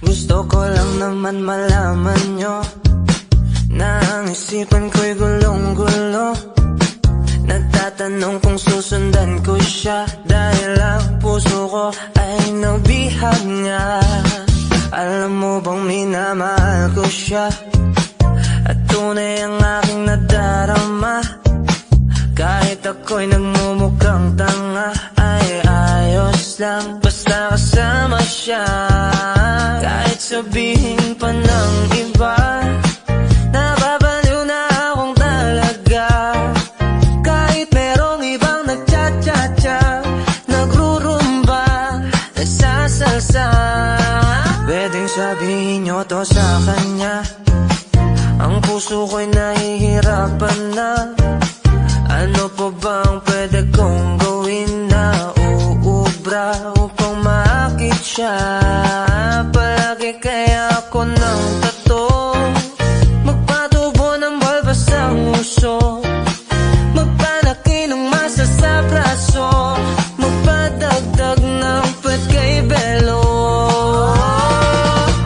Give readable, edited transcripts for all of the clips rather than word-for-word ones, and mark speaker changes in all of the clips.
Speaker 1: Gusto ko lang naman malaman nyo na ang isipan ko'y gulong-gulo. Nagtatanong kung susundan ko siya dahil ang puso ko ay nabihag niya. Alam mo bang minamahal ko siya at tunay ang aking nadarama. Kahit ako'y nagmumukhang tanga ay ayos lang basta kasama siya. Kahit sabihin pa ng iba, nababaliw na akong talaga. Kahit merong ibang nagcha-cha-cha, nagrurumba, nagsasalsa. Pwedeng sabihin nyo to sa kanya, ang puso ko'y nahihirapan na. Ano pa bang pwede kong gawin na uubra upang maakit siya? Palagi kaya ako ng tato, magpatubo ng balbas ang uso, magpanaki ng masa sa braso, magpadagdag ng pwet kay Belo.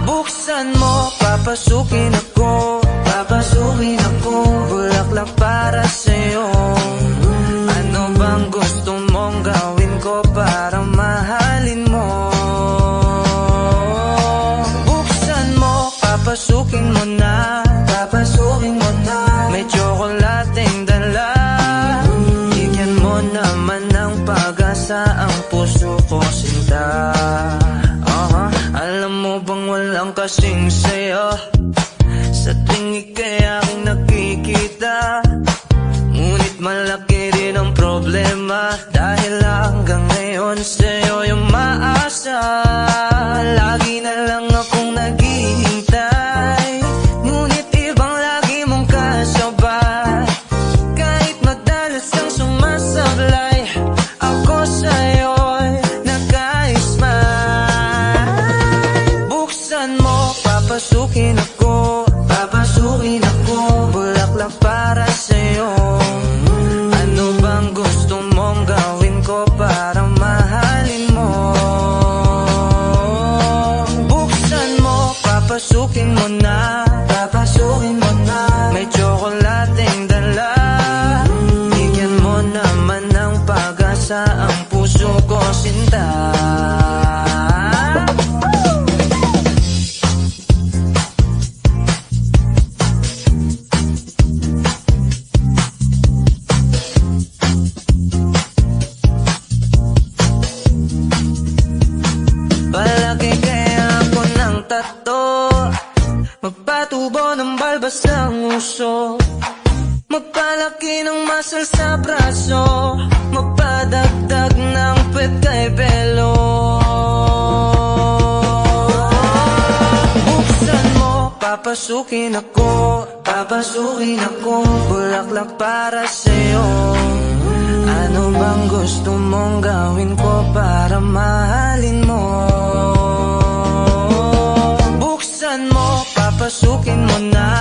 Speaker 1: Buksan mo, papasukin ako, papasukin ako, bulaklak para sa'yo. Ano bang gusto mong gawin ko para mahalin mo? Buksan mo, papasukin mo na, papasukin mo na. May tsokolating dala, bigyan mo naman ng pag-asa ang puso ko, sinta. Alam mo bang walang kasing sayo sa tuwing ika'y aking nakikita? Ngunit malaki rin ang problema dahil hanggang ngayon sa'yo yung maasa. Lagi na lang akong naghihintay, ngunit ibang lagi mong kasabay. Kahit madalas kang sumasablay, ako sa'yo'y naka-smile. Buksan mo, papasukin ako, papasukin ako, bulaklak para sa'yo. Ano bang gusto mong gawin ko para mahalin mo? Buksan mo, papasukin mo na, papasukin mo na. May tsokolating dala, bigyan mo naman ng pag-asa ang puso ko, sinta. Palagi kaya ako ng tato, magpatubo ng balbas ng uso, magpalaki ng muscle sa braso, magpadagdag ng pwet kay Belo. Buksan mo, papasukin ako, papasukin ako, bulaklak para sa'yo. Ano bang gusto mong gawin ko para mahalin mo? Buksan mo, papasukin mo na,